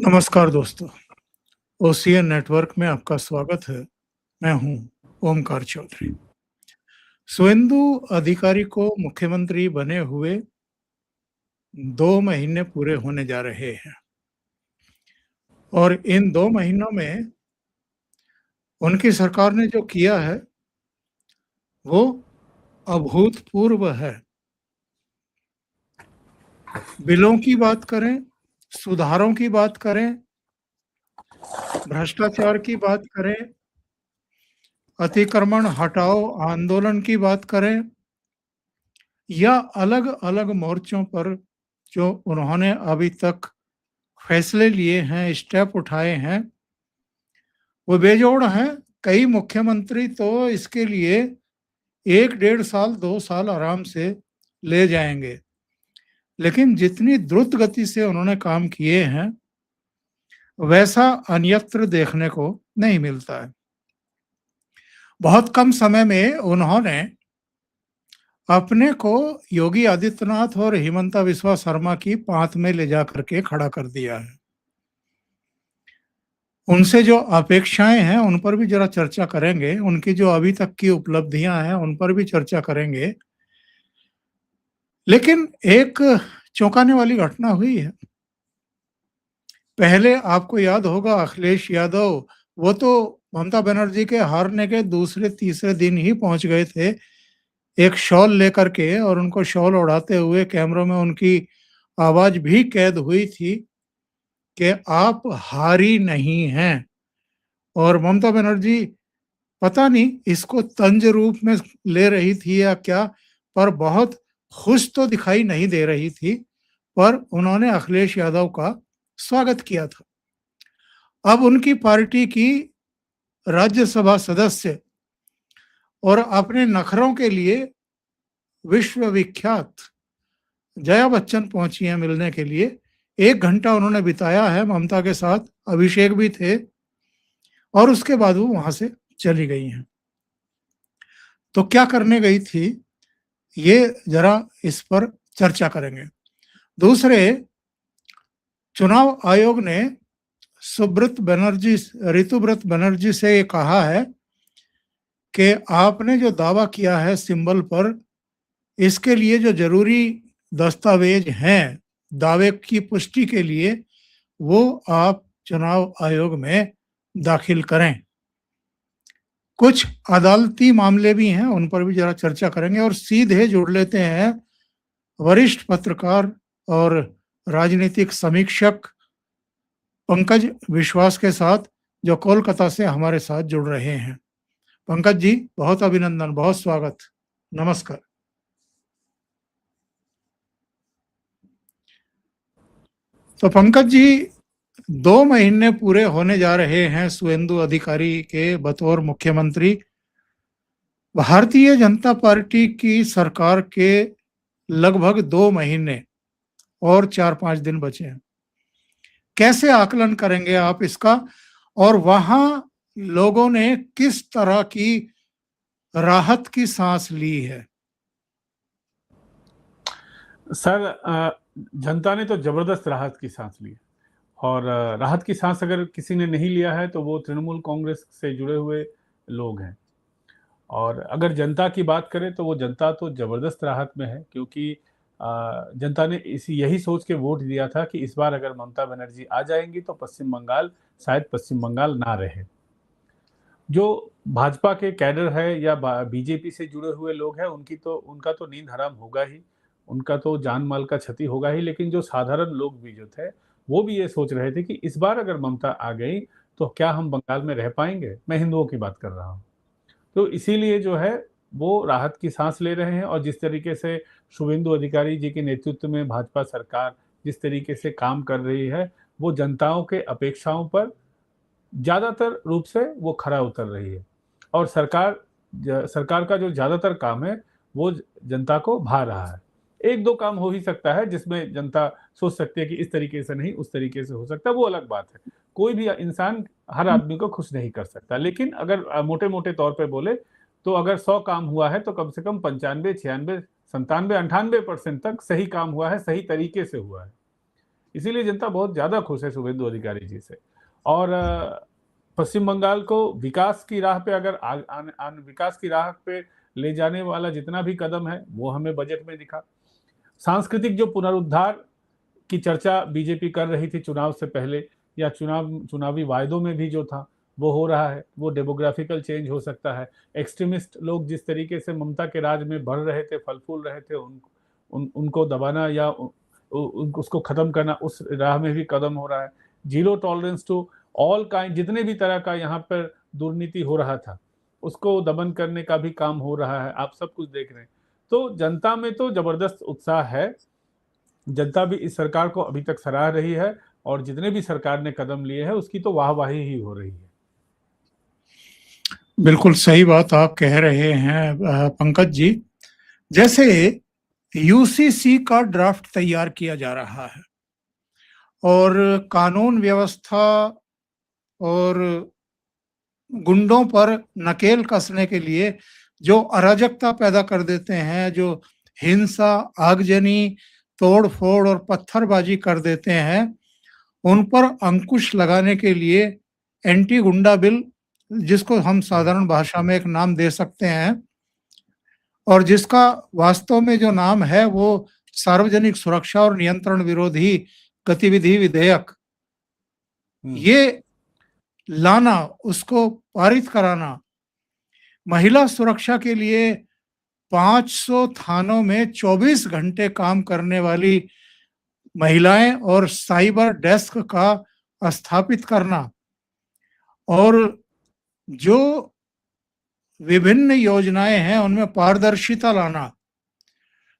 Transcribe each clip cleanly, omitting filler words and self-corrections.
नमस्कार दोस्तों, OCN network में आपका स्वागत है। मैं हूं ओमकार चौधरी। सुवेंदु अधिकारी को मुख्यमंत्री बने हुए 2 महीने पूरे होने जा रहे हैं और इन 2 महीनों में उनकी सरकार ने जो किया है, वो अभूतपूर्व है। बिलों की बात करें, सुधारों की बात करें, भ्रष्टाचार की बात करें, अतिक्रमण हटाओ आंदोलन की बात करें या अलग-अलग मोर्चों पर जो उन्होंने अभी तक फैसले लिए हैं, स्टेप उठाए हैं, वो बेजोड़ हैं। कई मुख्यमंत्री तो इसके लिए 1 डेढ़ साल, 2 साल आराम से ले जाएंगे। लेकिन जितनी द्रुत गति से उन्होंने काम किए हैं, वैसा अन्यत्र देखने को नहीं मिलता है। बहुत कम समय में उन्होंने अपने को योगी आदित्यनाथ और हिमंता बिस्वा शर्मा की पांत में ले जाकर के खड़ा कर दिया है। उनसे जो अपेक्षाएं हैं उन पर भी जरा चर्चा करेंगे, उनकी जो अभी तक की उपलब्धियां हैं उन पर भी चर्चा करेंगे। लेकिन एक चौंकाने वाली घटना हुई है। पहले आपको याद होगा अखिलेश यादव, वो तो ममता बनर्जी के हारने के दूसरे तीसरे दिन ही पहुंच गए थे एक शॉल लेकर के, और उनको शॉल उड़ाते हुए कैमरों में उनकी आवाज भी कैद हुई थी कि आप हारी नहीं हैं। और ममता बनर्जी पता नहीं इसको तंज रूप में ले रही थी या क्या, पर बहुत खुश तो दिखाई नहीं दे रही थी। पर उन्होंने अखिलेश यादव का स्वागत किया था। अब उनकी पार्टी की राज्यसभा सदस्य और अपने नखरों के लिए विश्वविख्यात जया बच्चन पहुंची हैं मिलने के लिए। 1 घंटा उन्होंने बिताया है ममता के साथ, अभिषेक भी थे, और उसके बाद वो वहां से चली गई हैं। तो क्या करने गई थी, ये जरा इस पर चर्चा करेंगे। दूसरे, चुनाव आयोग ने ऋतुव्रत बनर्जी से ये कहा है कि आपने जो दावा किया है सिंबल पर, इसके लिए जो जरूरी दस्तावेज हैं दावे की पुष्टि के लिए, वो आप चुनाव आयोग में दाखिल करें। कुछ अदालती मामले भी हैं, उन पर भी जरा चर्चा करेंगे। और सीधे जुड़ लेते हैं वरिष्ठ पत्रकार और राजनीतिक समीक्षक पंकज विश्वास के साथ, जो कोलकाता से हमारे साथ जुड़ रहे हैं। पंकज जी, बहुत अभिनंदन, बहुत स्वागत, नमस्कार। तो पंकज जी, 2 महीने पूरे होने जा रहे हैं सुवेंदु अधिकारी के बतौर मुख्यमंत्री। भारतीय जनता पार्टी की सरकार के लगभग 2 महीने और 4-5 दिन बचे हैं। कैसे आकलन करेंगे आप इसका, और वहां लोगों ने किस तरह की राहत की सांस ली है? सर, जनता ने तो जबरदस्त राहत की सांस ली, और राहत की सांस अगर किसी ने नहीं लिया है तो वो तृणमूल कांग्रेस से जुड़े हुए लोग हैं। और अगर जनता की बात करें तो वो जनता तो जबरदस्त राहत में है, क्योंकि जनता ने यही सोच के वोट दिया था कि इस बार अगर ममता बनर्जी आ जाएंगी तो पश्चिम बंगाल, शायद पश्चिम बंगाल ना रहे। जो भाजपा के कैडर है या बीजेपी से जुड़े हुए लोग हैं, उनका तो नींद हराम होगा ही, उनका तो जान माल का क्षति होगा ही। लेकिन जो साधारण लोग भी जो थे, वो भी ये सोच रहे थे कि इस बार अगर ममता आ गई तो क्या हम बंगाल में रह पाएंगे। मैं हिंदुओं की बात कर रहा हूँ। तो इसीलिए जो है वो राहत की सांस ले रहे हैं। और जिस तरीके से शुभेंदु अधिकारी जी के नेतृत्व में भाजपा सरकार जिस तरीके से काम कर रही है, वो जनताओं के अपेक्षाओं पर ज्यादातर रूप से वो खरा उतर रही है। और सरकार का जो ज्यादातर काम है वो जनता को भा रहा है। 1-2 काम हो ही सकता है जिसमें जनता सोच सकती है कि इस तरीके से नहीं, उस तरीके से हो सकता है, वो अलग बात है। कोई भी इंसान हर आदमी को खुश नहीं कर सकता। लेकिन अगर मोटे मोटे तौर पे बोले तो अगर 100 काम हुआ है तो कम से कम 95, 96, 97, 98% तक सही काम हुआ है, सही तरीके से हुआ है। इसीलिए जनता बहुत ज़्यादा खुश है शुभेंदु अधिकारी जी से। और पश्चिम बंगाल को विकास की राह पे अगर विकास की राह पे ले जाने वाला जितना भी कदम है, वो हमें बजट में दिखा। सांस्कृतिक जो पुनरुद्धार की चर्चा बीजेपी कर रही थी चुनाव से पहले, या चुनावी वायदों में भी जो था वो हो रहा है। वो डेमोग्राफिकल चेंज हो सकता है। एक्सट्रीमिस्ट लोग जिस तरीके से ममता के राज में बढ़ रहे थे, फल फूल रहे थे, उनको दबाना या उसको खत्म करना, उस राह में भी कदम हो रहा है। Zero tolerance to all kind, जितने भी तरह का यहाँ पर दुर्नीति हो रहा था उसको दमन करने का भी काम हो रहा है। आप सब कुछ देख रहे हैं। तो जनता में तो जबरदस्त उत्साह है। जनता भी इस सरकार को अभी तक सराह रही है, और जितने भी सरकार ने कदम लिए हैं उसकी तो वाहवाही ही हो रही है। बिल्कुल सही बात आप कह रहे हैं पंकज जी। जैसे यूसीसी का ड्राफ्ट तैयार किया जा रहा है और कानून व्यवस्था और गुंडों पर नकेल कसने के लिए जो अराजकता पैदा कर देते हैं, जो हिंसा, आगजनी, तोड़-फोड़ और पत्थरबाजी कर देते हैं, उन पर अंकुश लगाने के लिए एंटी गुंडा बिल, जिसको हम साधारण भाषा में एक नाम दे सकते हैं, और जिसका वास्तव में जो नाम है वो सार्वजनिक सुरक्षा और नियंत्रण विरोधी गतिविधि विधेयक, ये लाना, उसको पारित कराना, महिला सुरक्षा के लिए 500 थानों में 24 घंटे काम करने वाली महिलाएं और साइबर डेस्क का स्थापित करना, और जो विभिन्न योजनाएं हैं उनमें पारदर्शिता लाना,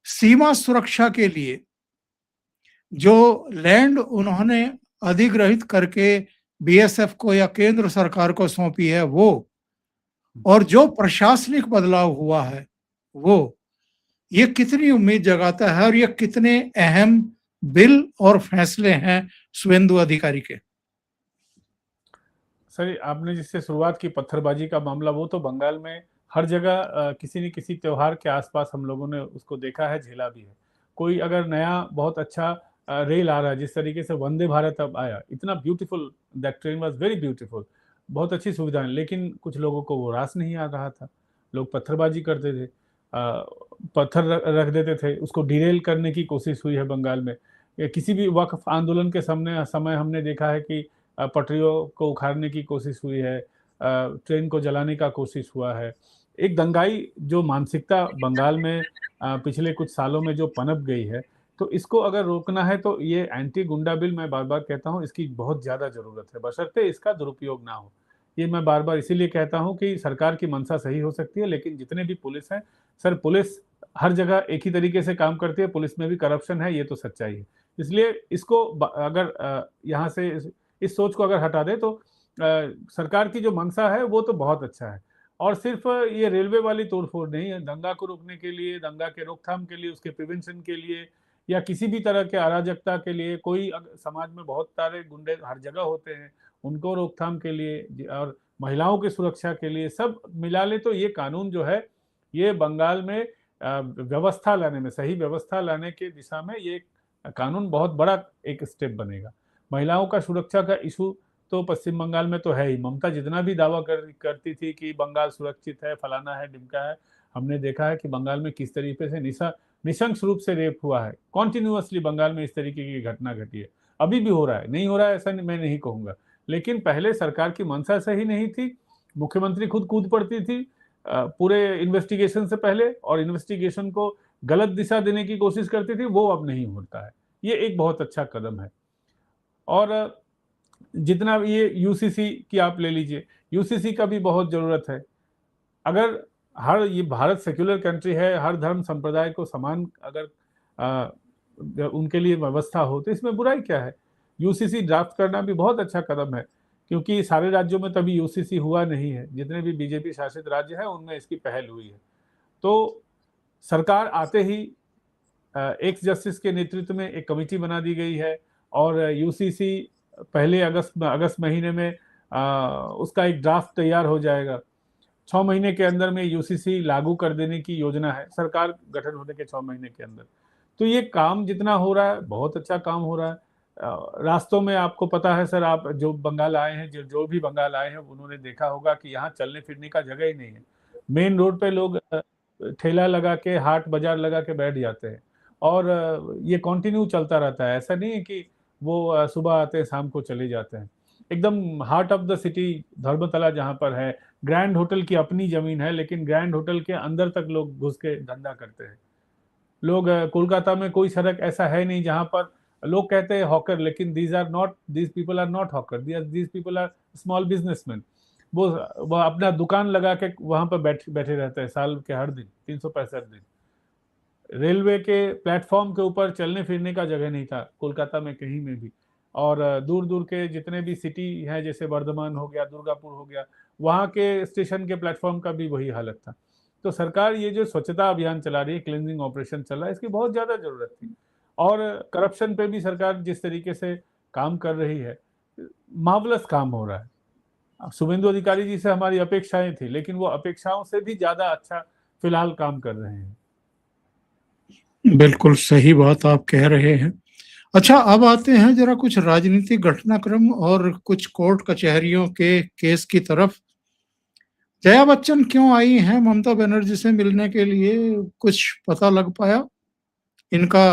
सीमा सुरक्षा के लिए जो लैंड उन्होंने अधिग्रहित करके बीएसएफ को या केंद्र सरकार को सौंपी है वो, और जो प्रशासनिक बदलाव हुआ है वो, ये कितनी उम्मीद जगाता है और ये कितने अहम बिल और फैसले हैं शुभेंदु अधिकारी के। सर, आपने जिससे शुरुआत की पत्थरबाजी का मामला, वो तो बंगाल में हर जगह किसी न किसी त्योहार के आसपास हम लोगों ने उसको देखा है, झेला भी है। कोई अगर नया बहुत अच्छा रेल आ रहा है, जिस तरीके से वंदे भारत अब आया, इतना beautiful, that train was very beautiful, बहुत अच्छी सुविधाएं, लेकिन कुछ लोगों को वो रास नहीं आ रहा था। लोग पत्थरबाजी करते थे, पत्थर रख देते थे, उसको डिरेल करने की कोशिश हुई है बंगाल में। किसी भी वक्फ आंदोलन के समय हमने देखा है कि पटरियों को उखाड़ने की कोशिश हुई है, ट्रेन को जलाने का कोशिश हुआ है। एक दंगाई जो मानसिकता बंगाल में पिछले कुछ सालों में जो पनप गई है, तो इसको अगर रोकना है तो ये एंटी गुंडा बिल, मैं बार-बार कहता हूँ, इसकी बहुत ज़्यादा ज़रूरत है, बशर्ते इसका दुरुपयोग ना हो। ये मैं बार-बार इसीलिए कहता हूँ कि सरकार की मंशा सही हो सकती है, लेकिन जितने भी पुलिस हैं, सर, पुलिस हर जगह एक ही तरीके से काम करती है, पुलिस में भी करप्शन है, ये तो सच्चाई है। इसलिए इसको अगर यहाँ से इस सोच को अगर हटा दें तो सरकार की जो मंशा है वो तो बहुत अच्छा है। और सिर्फ ये रेलवे वाली तोड़-फोड़ नहीं है, दंगा को रोकने के लिए, दंगा के रोकथाम के लिए, उसके प्रिवेंशन के लिए, या किसी भी तरह के अराजकता के लिए, कोई समाज में बहुत सारे गुंडे हर जगह होते हैं, उनको रोकथाम के लिए और महिलाओं की सुरक्षा के लिए, सब मिला ले तो ये कानून जो है, ये बंगाल में व्यवस्था लाने में, सही व्यवस्था लाने की दिशा में ये कानून बहुत बड़ा एक स्टेप बनेगा। महिलाओं का सुरक्षा का इशू तो पश्चिम बंगाल में तो है ही। ममता जितना भी दावा करती थी कि बंगाल सुरक्षित है, फलाना है, ढिमका है, हमने देखा है कि बंगाल में किस तरीके से निशंक रूप से रेप हुआ है। कॉन्टिन्यूअसली बंगाल में इस तरीके की घटना घटी है। अभी भी हो रहा है, नहीं हो रहा है ऐसा मैं नहीं कहूँगा। लेकिन पहले सरकार की मंशा सही नहीं थी, मुख्यमंत्री खुद कूद पड़ती थी पूरे इन्वेस्टिगेशन से पहले, और इन्वेस्टिगेशन को गलत दिशा देने की कोशिश करती थी, वो अब नहीं होता है। ये एक बहुत अच्छा कदम है। और जितना ये यूसीसी की आप ले लीजिए, यूसीसी का भी बहुत ज़रूरत है। अगर ये भारत सेक्युलर कंट्री है, हर धर्म संप्रदाय को समान अगर उनके लिए व्यवस्था हो तो इसमें बुराई क्या है? यूसीसी ड्राफ्ट करना भी बहुत अच्छा कदम है, क्योंकि सारे राज्यों में तभी यूसीसी हुआ नहीं है। जितने भी बीजेपी शासित राज्य हैं उनमें इसकी पहल हुई है। तो सरकार आते ही एक्स जस्टिस के नेतृत्व में एक कमेटी बना दी गई है, और यूसीसी पहले अगस्त महीने में उसका एक ड्राफ्ट तैयार हो जाएगा। 6 महीने के अंदर में यूसीसी लागू कर देने की योजना है, सरकार गठन होने के 6 महीने के अंदर। तो ये काम जितना हो रहा है, बहुत अच्छा काम हो रहा है। रास्तों में आपको पता है सर, आप जो बंगाल आए हैं, जो भी बंगाल आए हैं, उन्होंने देखा होगा कि यहाँ चलने फिरने का जगह ही नहीं है। मेन रोड पे लोग ठेला लगा के, हाट बाजार लगा के बैठ जाते हैं, और ये कंटिन्यू चलता रहता है। ऐसा नहीं है कि वो सुबह आते हैं शाम को चले जाते हैं। एकदम heart of the city Dharmatala जहाँ पर है, ग्रैंड होटल की अपनी जमीन है, लेकिन ग्रैंड होटल के अंदर तक लोग घुस के धंधा करते हैं। लोग कोलकाता में कोई सड़क ऐसा है नहीं जहां पर लोग कहते हैं हॉकर, लेकिन these people are not hawker, these people are small businessman. वो अपना दुकान लगा के वहां पर बैठे रहते हैं साल के हर दिन, 365 दिन। रेलवे के प्लेटफॉर्म के ऊपर चलने फिरने का जगह नहीं था कोलकाता में कहीं में भी। और दूर दूर के जितने भी सिटी हैं, जैसे वर्धमान हो गया, दुर्गापुर हो गया, वहाँ के स्टेशन के प्लेटफॉर्म का भी वही हालत था। तो सरकार ये जो स्वच्छता अभियान चला रही है, क्लींजिंग ऑपरेशन चल रहा है, इसकी बहुत ज़्यादा ज़रूरत थी। और करप्शन पे भी सरकार जिस तरीके से काम कर रही है, मार्वलस काम हो रहा है। शुभेंदु अधिकारी जी से हमारी अपेक्षाएं थी, लेकिन वो अपेक्षाओं से भी ज़्यादा अच्छा फिलहाल काम कर रहे हैं। बिल्कुल सही बात आप कह रहे हैं। अच्छा, अब आते हैं जरा कुछ राजनीतिक घटनाक्रम और कुछ कोर्ट कचहरियों के केस की तरफ। जया बच्चन क्यों आई हैं ममता बनर्जी से मिलने के लिए, कुछ पता लग पाया? इनका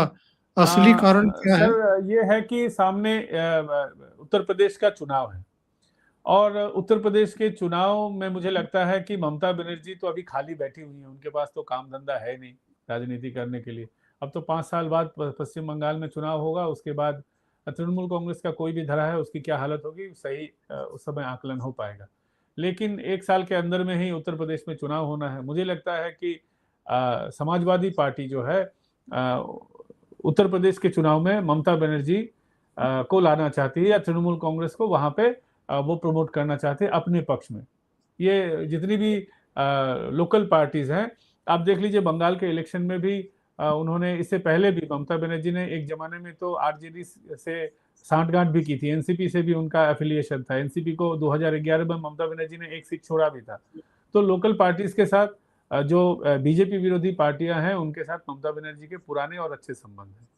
असली कारण क्या है? सर, ये है कि सामने उत्तर प्रदेश का चुनाव है, और उत्तर प्रदेश के चुनाव में मुझे लगता है कि ममता बनर्जी तो अभी खाली बैठी हुई है, उनके पास तो काम धंधा है नहीं राजनीति करने के लिए। अब तो 5 साल बाद पश्चिम बंगाल में चुनाव होगा, उसके बाद तृणमूल कांग्रेस का कोई भी धरा है, उसकी क्या हालत होगी सही उस समय आकलन हो पाएगा। लेकिन 1 साल के अंदर में ही उत्तर प्रदेश में चुनाव होना है। मुझे लगता है कि समाजवादी पार्टी जो है उत्तर प्रदेश के चुनाव में ममता बनर्जी को लाना चाहती है, या तृणमूल कांग्रेस को वहां पे वो प्रमोट करना चाहते हैं अपने पक्ष में। ये जितनी भी लोकल पार्टीज हैं, आप देख लीजिए बंगाल के इलेक्शन में भी उन्होंने, इससे पहले भी ममता बनर्जी ने एक जमाने में तो आरजेडी से सांठगांठ भी की थी, एनसीपी से भी उनका एफिलिएशन था। एनसीपी को 2011 में ममता बनर्जी ने एक सीट छोड़ा भी था। तो लोकल पार्टीज के साथ जो बीजेपी विरोधी पार्टियां हैं, उनके साथ ममता बनर्जी के पुराने और अच्छे संबंध हैं।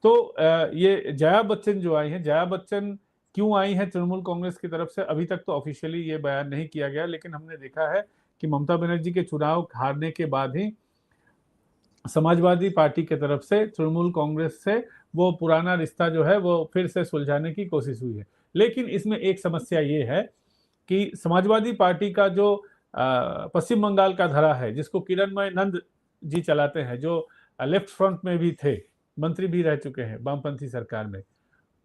तो ये जया बच्चन जो आई हैं, जया बच्चन क्यों आई है तृणमूल कांग्रेस की तरफ से, अभी तक तो ऑफिशियली ये बयान नहीं किया गया, लेकिन हमने देखा है कि ममता बनर्जी के चुनाव हारने के बाद ही समाजवादी पार्टी की तरफ से तृणमूल कांग्रेस से वो पुराना रिश्ता जो है वो फिर से सुलझाने की कोशिश हुई है। लेकिन इसमें एक समस्या ये है कि समाजवादी पार्टी का जो पश्चिम बंगाल का धरा है, जिसको किरणमय नंद जी चलाते हैं, जो लेफ्ट फ्रंट में भी थे, मंत्री भी रह चुके हैं वामपंथी सरकार में,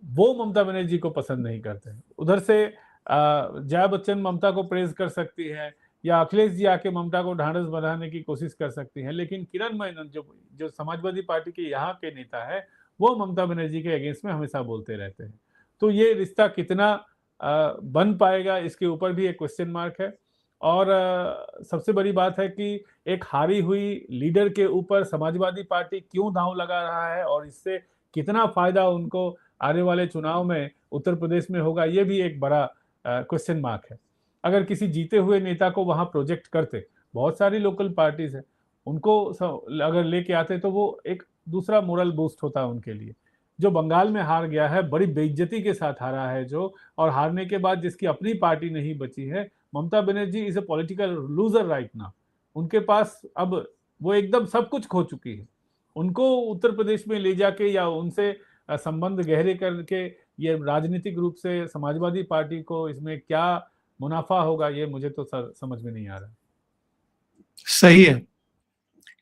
वो ममता बनर्जी को पसंद नहीं करते हैं। उधर से जया बच्चन ममता को प्रेज कर सकती है, या अखिलेश जी आके ममता को ढांढस बंधाने की कोशिश कर सकती हैं, लेकिन किरण मेनन जो समाजवादी पार्टी के यहाँ के नेता है, वो ममता बनर्जी के अगेंस्ट में हमेशा बोलते रहते हैं। तो ये रिश्ता कितना बन पाएगा, इसके ऊपर भी एक क्वेश्चन मार्क है। और सबसे बड़ी बात है कि एक हारी हुई लीडर के ऊपर समाजवादी पार्टी क्यों दांव लगा रहा है, और इससे कितना फायदा उनको आने वाले चुनाव में उत्तर प्रदेश में होगा, ये भी एक बड़ा क्वेश्चन मार्क है। अगर किसी जीते हुए नेता को वहां प्रोजेक्ट करते, बहुत सारी लोकल पार्टीज है, उनको अगर लेके आते तो वो एक दूसरा मोरल बूस्ट होता उनके लिए। जो बंगाल में हार गया है, बड़ी बेइज्जती के साथ हारा है जो, और हारने के बाद जिसकी अपनी पार्टी नहीं बची है, Mamata Banerjee is a political loser right now. उनके पास अब वो एकदम सब कुछ खो चुकी है। उनको उत्तर प्रदेश में ले जाके या उनसे संबंध गहरे करके ये राजनीतिक रूप से समाजवादी पार्टी को इसमें क्या मुनाफा होगा, ये मुझे तो समझ में नहीं आ रहा। सही है,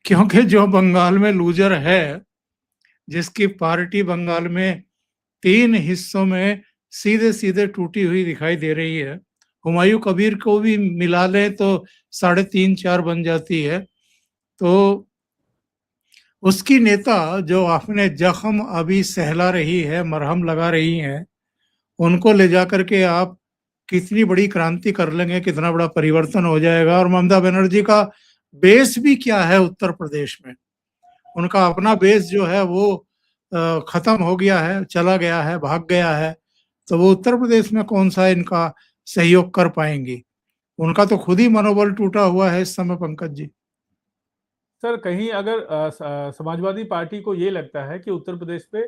क्योंकि जो बंगाल में लूजर है, जिसकी पार्टी बंगाल में 3 हिस्सों में सीधे सीधे टूटी हुई दिखाई दे रही है, हुमायूं कबीर को भी मिला लें तो 3.5-4 बन जाती है। तो उसकी नेता जो अपने जख्म अभी सहला रही है, मरहम लगा रही हैं, उनको ले जाकर के आप कितनी बड़ी क्रांति कर लेंगे, कितना बड़ा परिवर्तन हो जाएगा। और ममता बनर्जी का बेस भी क्या है उत्तर प्रदेश में, उनका अपना बेस जो है वो खत्म हो गया है, चला गया है, भाग गया है। तो वो उत्तर प्रदेश में कौन सा इनका सहयोग कर पाएंगी? उनका तो खुद ही मनोबल टूटा हुआ है इस समय, पंकज जी। सर, कहीं अगर समाजवादी पार्टी को ये लगता है कि उत्तर प्रदेश पे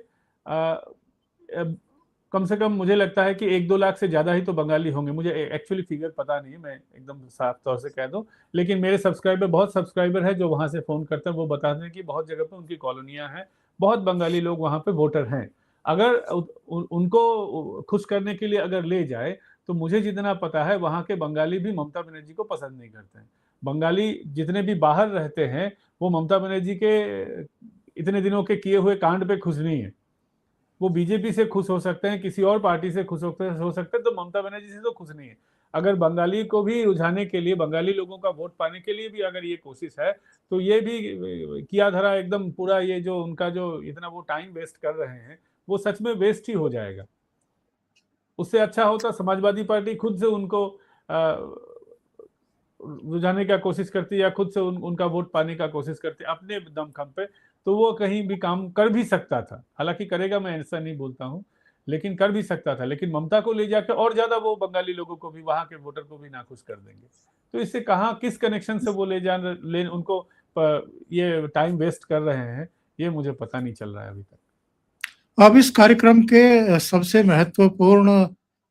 कम से कम मुझे लगता है कि 1-2 लाख से ज़्यादा ही तो बंगाली होंगे। मुझे एक्चुअली फिगर पता नहीं है, मैं एकदम साफ तौर से कह दूँ। लेकिन मेरे बहुत सब्सक्राइबर हैं जो वहाँ से फ़ोन करते हैं, वो बताते हैं कि बहुत जगह पे उनकी कॉलोनियाँ हैं, बहुत बंगाली लोग वहाँ पे वोटर हैं। अगर उनको खुश करने के लिए अगर ले जाए, तो मुझे जितना पता है वहाँ के बंगाली भी ममता बनर्जी को पसंद नहीं करते हैं। बंगाली जितने भी बाहर रहते हैं, वो ममता बनर्जी के इतने दिनों के किए हुए कांड पे खुश नहीं है। वो बीजेपी से खुश हो सकते हैं, किसी और पार्टी से खुश हो सकते हैं, तो ममता बनर्जी से तो खुश नहीं है। अगर बंगाली को भी रुझाने के लिए, बंगाली लोगों का वोट पाने के लिए भी अगर ये कोशिश है, तो ये भी किया धरा एकदम पूरा ये जो उनका जो इतना वो टाइम वेस्ट कर रहे हैं, वो सच में वेस्ट ही हो जाएगा। उससे अच्छा होता समाजवादी पार्टी खुद से उनको रुझाने का कोशिश करती या खुद से उनका वोट पाने का कोशिश करती अपने दमखम पे, तो वो कहीं भी काम कर भी सकता था। हालांकि करेगा, मैं ऐसा नहीं बोलता हूँ, लेकिन कर भी सकता था। लेकिन ममता को ले जाकर और ज्यादा वो बंगाली लोगों को भी, वहां के वोटर को भी नाखुश कर देंगे। तो इससे कहाँ किस कनेक्शन से वो ले उनको ये टाइम वेस्ट कर रहे हैं, ये मुझे पता नहीं चल रहा है अभी तक। अब इस कार्यक्रम के सबसे महत्वपूर्ण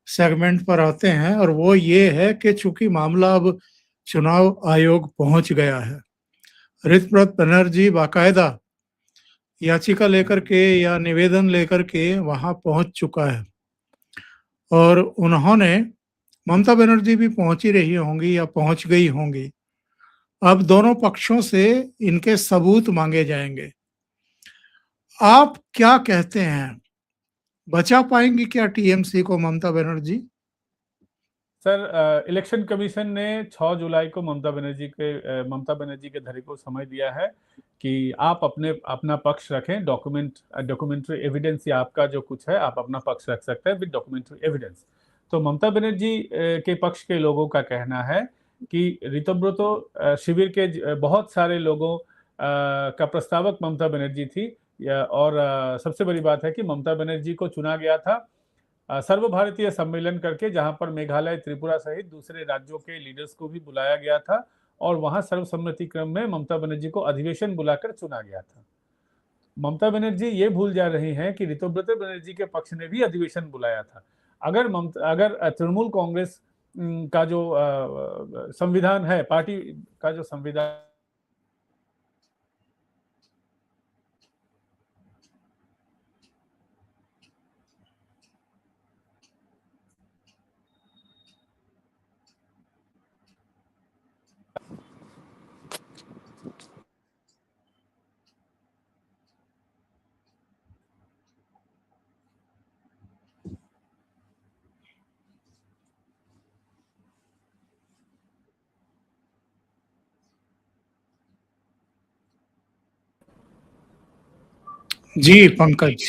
सेगमेंट पर आते हैं और वो ये है कि चूंकि मामला अब चुनाव आयोग पहुंच गया है, ऋतव्रत बनर्जी बाकायदा याचिका लेकर के या निवेदन लेकर के वहां पहुंच चुका है और उन्होंने, ममता बनर्जी भी पहुंची रही होंगी या पहुंच गई होंगी। अब दोनों पक्षों से इनके सबूत मांगे जाएंगे। आप क्या कहते हैं, बचा पाएंगी क्या टीएमसी को Mamata Banerjee? Sir, election commission ने 6 जुलाई को ममता बनर्जी के धड़े को समय दिया है कि आप अपना पक्ष रखें, डॉक्यूमेंट्री एविडेंस या आपका जो कुछ है आप अपना पक्ष रख सकते हैं विद डॉक्यूमेंट्री एविडेंस। तो ममता बनर्जी के पक्ष के लोगों का कहना है कि ऋतव्रतो शिविर के बहुत सारे लोगों का प्रस्तावक ममता बनर्जी थी, और सबसे बड़ी बात है कि ममता बनर्जी को चुना गया था सर्वभारतीय सम्मेलन करके, जहां पर मेघालय, त्रिपुरा सहित दूसरे राज्यों के लीडर्स को भी बुलाया गया था और वहां सर्वसम्मति क्रम में ममता बनर्जी को अधिवेशन बुलाकर चुना गया था। ममता बनर्जी ये भूल जा रही हैं कि ऋतव्रत बनर्जी के पक्ष ने भी अधिवेशन बुलाया था। अगर तृणमूल कांग्रेस का जो संविधान है, पार्टी का जो संविधान जी पंकज।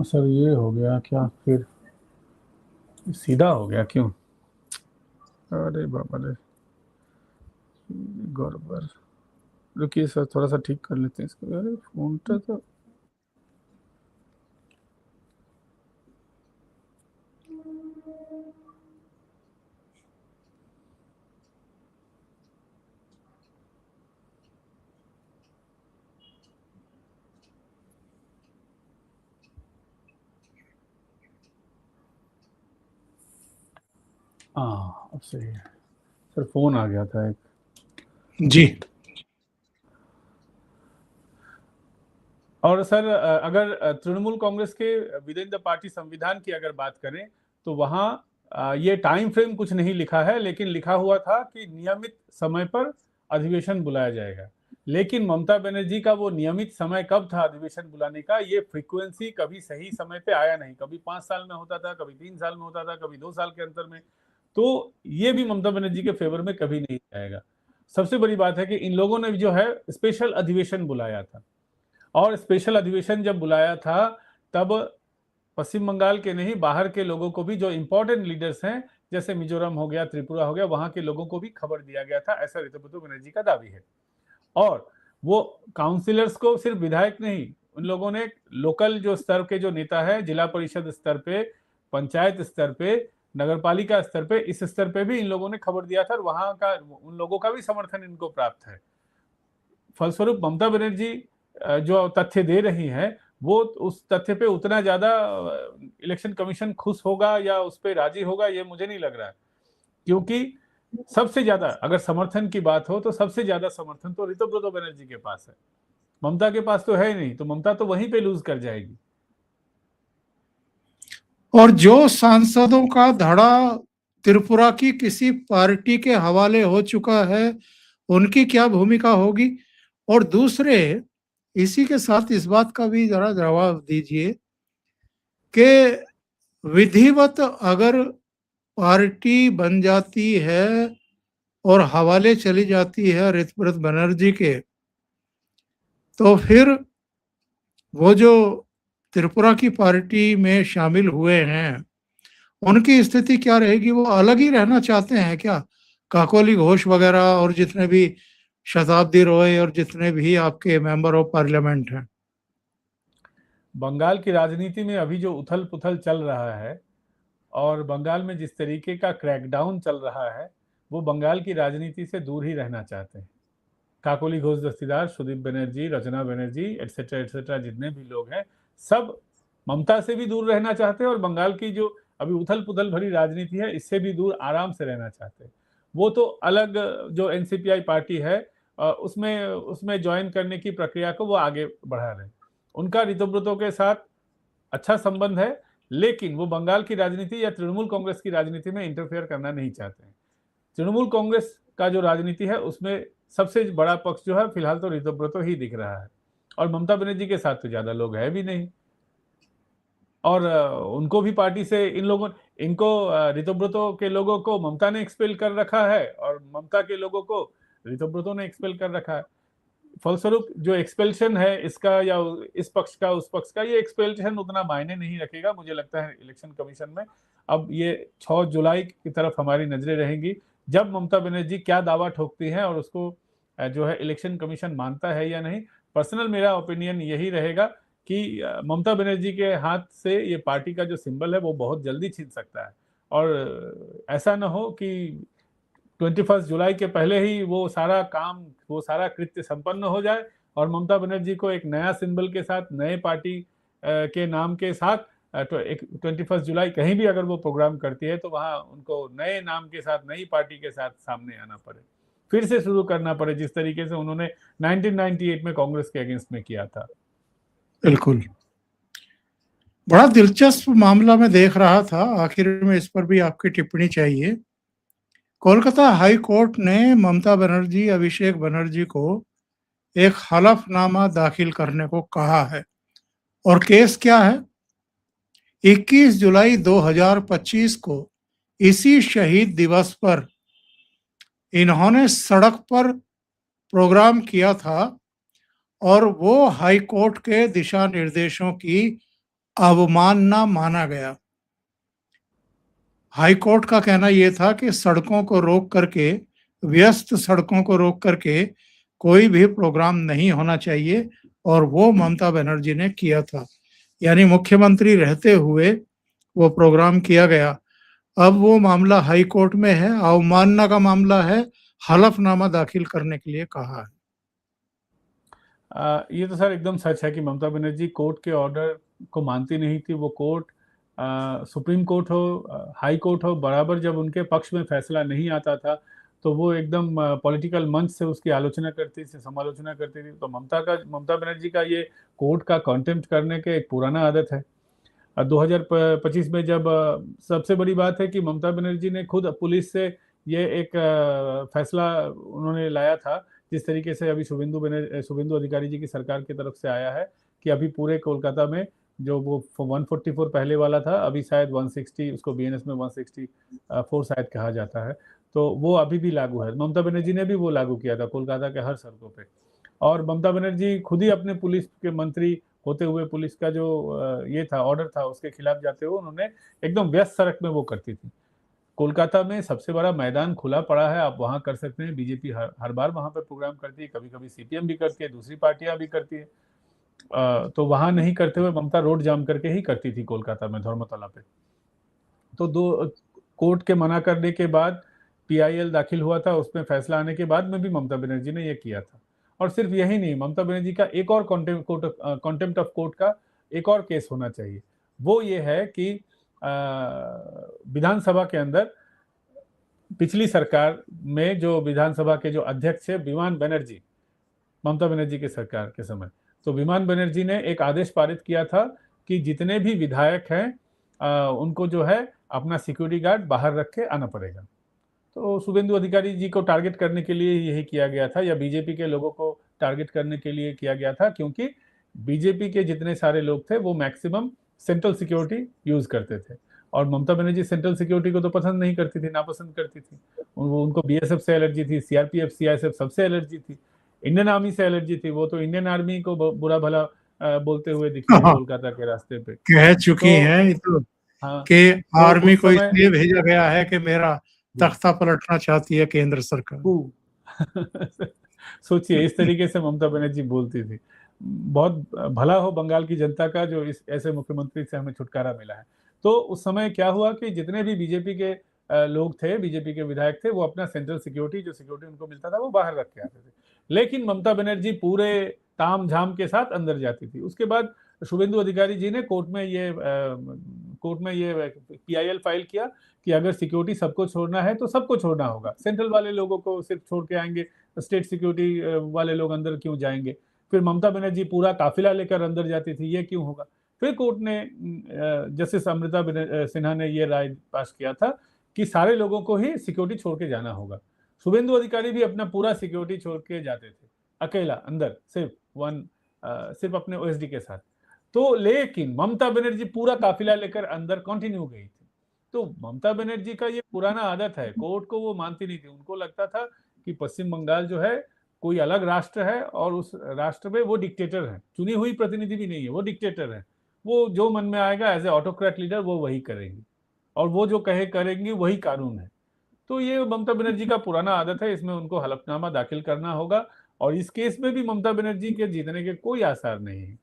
सर ये हो गया क्या, फिर सीधा हो गया क्यों? अरे बाबा रे, गड़बड़। रुकिए सर, थोड़ा सा ठीक कर लेते हैं इसको। अरे फोन तो हाँ अब सही है सर, फोन आ गया था एक। जी। और सर, अगर तृणमूल कांग्रेस के विद इन द पार्टी संविधान की अगर बात करें, तो वहां ये टाइम फ्रेम कुछ नहीं लिखा है, लेकिन लिखा हुआ था कि नियमित समय पर अधिवेशन बुलाया जाएगा। लेकिन ममता बनर्जी का वो नियमित समय कब था अधिवेशन बुलाने का, ये फ्रीक्वेंसी कभी सही समय पे आया नहीं। कभी 5 साल में होता था, कभी 3 साल में होता था, कभी 2 साल के अंतर में। तो ये भी ममता बनर्जी के फेवर में कभी नहीं जाएगा। सबसे बड़ी बात है कि इन लोगों ने जो है स्पेशल अधिवेशन बुलाया था, और स्पेशल अधिवेशन जब बुलाया था तब पश्चिम बंगाल के नहीं, बाहर के लोगों को भी, जो इंपॉर्टेंट लीडर्स हैं जैसे मिजोरम हो गया, त्रिपुरा हो गया, वहां के लोगों को भी खबर दिया गया था, ऐसा ऋतुव्रत बनर्जी का दावी है। और वो काउंसिलर्स को, सिर्फ विधायक नहीं, उन लोगों ने लोकल जो स्तर के जो नेता है, जिला परिषद स्तर पे, पंचायत स्तर पे, नगरपालिका स्तर पे, इस स्तर पे भी इन लोगों ने खबर दिया था, और वहां का उन लोगों का भी समर्थन इनको प्राप्त है। फलस्वरूप ममता बनर्जी जो तथ्य दे रही हैं वो उस तथ्य पे उतना ज्यादा इलेक्शन कमीशन खुश होगा या उस पर राजी होगा, ये मुझे नहीं लग रहा है। क्योंकि सबसे ज्यादा अगर समर्थन की बात हो तो सबसे ज्यादा समर्थन तो ऋतुव्रत बनर्जी के पास है, ममता के पास तो है ही नहीं, तो ममता तो वहीं पे लूज कर जाएगी। और जो सांसदों का धड़ा त्रिपुरा की किसी पार्टी के हवाले हो चुका है, उनकी क्या भूमिका होगी? और दूसरे, इसी के साथ इस बात का भी जरा जवाब दीजिए कि विधिवत अगर पार्टी बन जाती है और हवाले चली जाती है ऋतुव्रत बनर्जी के, तो फिर वो जो त्रिपुरा की पार्टी में शामिल हुए हैं, उनकी स्थिति क्या रहेगी? वो अलग ही रहना चाहते हैं क्या? काकोली घोष वगैरह और जितने भी शताब्दी रॉय और जितने भी आपके मेंबर ऑफ पार्लियामेंट हैं। बंगाल की राजनीति में अभी जो उथल पुथल चल रहा है और बंगाल में जिस तरीके का क्रैकडाउन चल रहा है, वो बंगाल की राजनीति से दूर ही रहना चाहते हैं। काकोली घोष दस्तीदार, सुदीप बनर्जी, रचना बनर्जी एटसेट्रा जितने भी लोग हैं, सब ममता से भी दूर रहना चाहते हैं और बंगाल की जो अभी उथल पुथल भरी राजनीति है इससे भी दूर आराम से रहना चाहते हैं। वो तो अलग जो एनसीपीआई पार्टी है उसमें उसमें ज्वाइन करने की प्रक्रिया को वो आगे बढ़ा रहे हैं। उनका ऋतुव्रतों के साथ अच्छा संबंध है, लेकिन वो बंगाल की राजनीति या तृणमूल कांग्रेस की राजनीति में इंटरफेयर करना नहीं चाहते हैं। तृणमूल कांग्रेस का जो राजनीति है उसमें सबसे बड़ा पक्ष जो है फिलहाल तो ऋतुव्रतो ही दिख रहा है, और ममता बनर्जी के साथ तो ज्यादा लोग है भी नहीं, और उनको भी पार्टी से इनको ऋतुव्रतो के लोगों को ममता ने एक्सपेल कर रखा है और ममता के लोगों को ऋतुव्रतो ने एक्सपेल कर रखा है। फलस्वरूप जो एक्सपेल्शन है इसका या इस पक्ष का उस पक्ष का, ये एक्सपेल्शन उतना मायने नहीं रखेगा मुझे लगता है इलेक्शन कमीशन में। अब ये 6 जुलाई की तरफ हमारी नजरें रहेंगी, जब ममता बनर्जी क्या दावा ठोकती है और उसको जो है इलेक्शन कमीशन मानता है या नहीं। पर्सनल मेरा ओपिनियन यही रहेगा कि ममता बनर्जी के हाथ से ये पार्टी का जो सिंबल है वो बहुत जल्दी छीन सकता है, और ऐसा ना हो कि 21 जुलाई के पहले ही वो सारा काम, वो सारा कृत्य संपन्न हो जाए और ममता बनर्जी को एक नया सिंबल के साथ, नए पार्टी के नाम के साथ 21 जुलाई कहीं भी अगर वो प्रोग्राम करती है तो वहां उनको नए नाम के साथ, नई पार्टी के साथ सामने आना पड़े, फिर से शुरू करना पड़े जिस तरीके से उन्होंने 1998 में कांग्रेस के अगेंस्ट में किया था। बिल्कुल, बड़ा दिलचस्प मामला मैं देख रहा था, आखिर में इस पर भी आपकी टिप्पणी चाहिए। कोलकाता हाई कोर्ट ने ममता बनर्जी, अभिषेक बनर्जी को एक हलफनामा दाखिल करने को कहा है। और केस क्या है? 21 जुलाई 2025 को इसी शहीद दिवस पर इन्होंने सड़क पर प्रोग्राम किया था और वो हाई कोर्ट के दिशा निर्देशों की अवमानना माना गया। हाई कोर्ट का कहना यह था कि सड़कों को रोक करके, व्यस्त सड़कों को रोक करके कोई भी प्रोग्राम नहीं होना चाहिए, और वो ममता बनर्जी ने किया था, यानी मुख्यमंत्री रहते हुए वो प्रोग्राम किया गया। अब वो मामला हाई कोर्ट में है, अवमानना का मामला है, हलफनामा दाखिल करने के लिए कहा है। ये तो सर एकदम सच है कि ममता बनर्जी कोर्ट के ऑर्डर को मानती नहीं थी। वो कोर्ट, सुप्रीम कोर्ट हो, हाई कोर्ट हो, बराबर जब उनके पक्ष में फैसला नहीं आता था तो वो एकदम पॉलिटिकल मंच से उसकी आलोचना करती थी, समालोचना करती थी। तो ममता बनर्जी का ये कोर्ट का कॉन्टेम्प्ट करने के एक पुराना आदत है। 2025 में जब सबसे बड़ी बात है कि ममता बनर्जी ने खुद पुलिस से ये एक फैसला उन्होंने लाया था, जिस तरीके से अभी शुभेंदु अधिकारी जी की सरकार की तरफ से आया है कि अभी पूरे कोलकाता में जो वो 144 पहले वाला था, अभी शायद 160, उसको बीएनएस में 164 शायद कहा जाता है, तो वो अभी भी लागू है। ममता बनर्जी ने भी वो लागू किया था कोलकाता के हर सड़कों पे। और ममता बनर्जी खुद ही अपने पुलिस के मंत्री होते हुए पुलिस का जो ये था, ऑर्डर था, उसके खिलाफ जाते हुए उन्होंने एकदम व्यस्त सड़क में वो करती थी। कोलकाता में सबसे बड़ा मैदान खुला पड़ा है, आप वहां कर सकते हैं। बीजेपी हर बार वहां पर प्रोग्राम करती है, कभी कभी सीपीएम भी करती है, दूसरी पार्टियां भी करती है। तो वहां नहीं करते हुए ममता रोड जाम करके ही करती थी कोलकाता में, धर्मतला पे। तो दो कोर्ट के मना करने के बाद पीआईएल दाखिल हुआ था, उसमें फैसला आने के बाद में भी ममता बनर्जी ने यह किया था। और सिर्फ यही नहीं, ममता बनर्जी का एक और कॉन्टेम्प्ट ऑफ कोर्ट का एक और केस होना चाहिए। वो ये है कि विधानसभा के अंदर पिछली सरकार में जो विधानसभा के जो अध्यक्ष थे विमान बनर्जी, ममता बनर्जी के सरकार के समय, तो विमान बनर्जी ने एक आदेश पारित किया था कि जितने भी विधायक हैं उनको जो है अपना सिक्योरिटी गार्ड बाहर रख के आना पड़ेगा। तो शुभेंदु अधिकारी जी को टारगेट करने के लिए यही किया गया था, या बीजेपी के लोगों को टारगेट करने के लिए किया गया था, क्योंकि बीजेपी के जितने सारे लोग थे वो मैक्सिमम सेंट्रल सिक्योरिटी यूज करते थे, और ममता बनर्जी सेंट्रल सिक्योरिटी को तो पसंद नहीं करती थी, नापसंद करती थी। उनको बीएसएफ से एलर्जी थी, सीआरपीएफ सीआईएसएफ सबसे एलर्जी थी, इंडियन आर्मी से एलर्जी थी। वो तो इंडियन आर्मी को बुरा भला बोलते हुए दिखी है कोलकाता के रास्ते पे, कह चुकी हैं ये तो हाँ, कि तो आर्मी उस को समय इसलिए भेजा गया है कि मेरा तख्ता पलटना चाहती है केंद्र सरकार। सोचिए इस तरीके से ममता बनर्जी बोलती थी। बहुत भला हो बंगाल की जनता का जो इस ऐसे मुख्यमंत्री से हमें छुटकारा मिला है। तो उस समय क्या हुआ कि जितने भी बीजेपी के लोग थे, बीजेपी के विधायक थे, वो अपना सेंट्रल सिक्योरिटी जो सिक्योरिटी उनको मिलता था वो बाहर रख के आते थे, लेकिन ममता बनर्जी पूरे ताम झाम के साथ अंदर जाती थी। उसके बाद शुभेंदु अधिकारी जी ने कोर्ट में ये पीआईएल फाइल किया कि अगर सिक्योरिटी सबको छोड़ना है तो सबको छोड़ना होगा, सेंट्रल वाले लोगों को सिर्फ छोड़ के आएंगे, स्टेट सिक्योरिटी वाले लोग अंदर क्यों जाएंगे। फिर ममता बनर्जी पूरा काफिला लेकर अंदर जाती थी, ये क्यों होगा। फिर कोर्ट ने जस्टिस अमृता सिन्हा ने ये राय पास किया था कि सारे लोगों को ही सिक्योरिटी छोड़ के जाना होगा। शुभेंदु अधिकारी भी अपना पूरा सिक्योरिटी छोड़ के जाते थे अकेला अंदर, सिर्फ अपने ओएसडी के साथ। तो लेकिन ममता बनर्जी पूरा काफिला लेकर अंदर कंटिन्यू गई थी। तो ममता बनर्जी का ये पुराना आदत है, कोर्ट को वो मानती नहीं थी। उनको लगता था कि पश्चिम बंगाल जो है कोई अलग राष्ट्र है और उस राष्ट्र में वो डिक्टेटर है, चुनी हुई प्रतिनिधि भी नहीं है, वो डिक्टेटर है। वो जो मन में आएगा एज ए ऑटोक्रेट लीडर वो वही करेंगी, और वो जो करेंगी वही कानून है। तो ये ममता बनर्जी का पुराना आदत है, इसमें उनको हलफनामा दाखिल करना होगा। और इस केस में भी ममता बनर्जी के जीतने के कोई आसार नहीं है,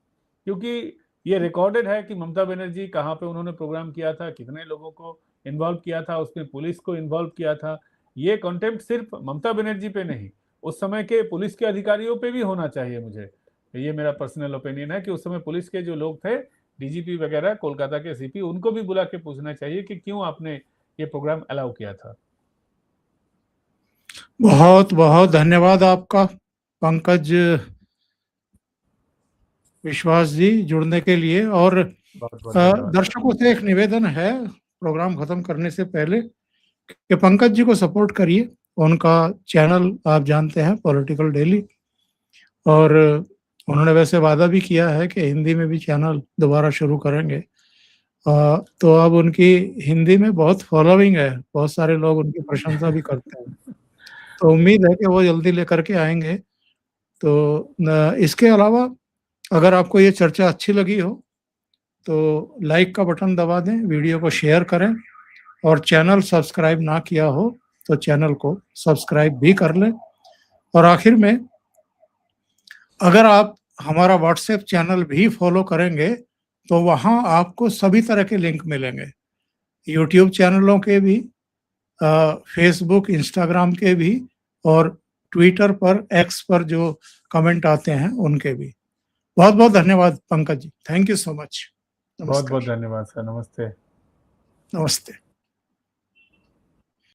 क्योंकि ये रिकॉर्डेड है कि ममता बनर्जी कहाँ पे उन्होंने प्रोग्राम किया था, कितने लोगों को इन्वॉल्व किया था, उसमें पुलिस को इन्वॉल्व किया था। ये कॉन्टेम्प्ट सिर्फ ममता बनर्जी पे नहीं, उस समय के पुलिस के अधिकारियों पे भी होना चाहिए। मुझे ये मेरा पर्सनल ओपिनियन है कि उस समय पुलिस के जो लोग थे, डीजीपी वगैरह, कोलकाता के सीपी, उनको भी बुला के पूछना चाहिए कि क्यों आपने ये प्रोग्राम अलाउ किया था। बहुत बहुत धन्यवाद आपका पंकज विश्वास जी जुड़ने के लिए। और दर्शकों से एक निवेदन है प्रोग्राम खत्म करने से पहले कि पंकज जी को सपोर्ट करिए। उनका चैनल आप जानते हैं पॉलिटिकल डेली, और उन्होंने वैसे वादा भी किया है कि हिंदी में भी चैनल दोबारा शुरू करेंगे। तो अब उनकी हिंदी में बहुत फॉलोइंग है, बहुत सारे लोग उनकी प्रशंसा भी करते हैं, तो उम्मीद है कि वो जल्दी लेकर के आएंगे। तो इसके अलावा अगर आपको ये चर्चा अच्छी लगी हो तो लाइक का बटन दबा दें, वीडियो को शेयर करें, और चैनल सब्सक्राइब ना किया हो तो चैनल को सब्सक्राइब भी कर लें। और आखिर में अगर आप हमारा व्हाट्सएप चैनल भी फॉलो करेंगे तो वहाँ आपको सभी तरह के लिंक मिलेंगे, यूट्यूब चैनलों के भी, फेसबुक इंस्टाग्राम के भी, और ट्विटर पर, एक्स पर जो कमेंट आते हैं उनके भी। बहुत बहुत धन्यवाद Pankaj ji, thank you so much. बहुत बहुत धन्यवाद सर, नमस्ते। नमस्ते।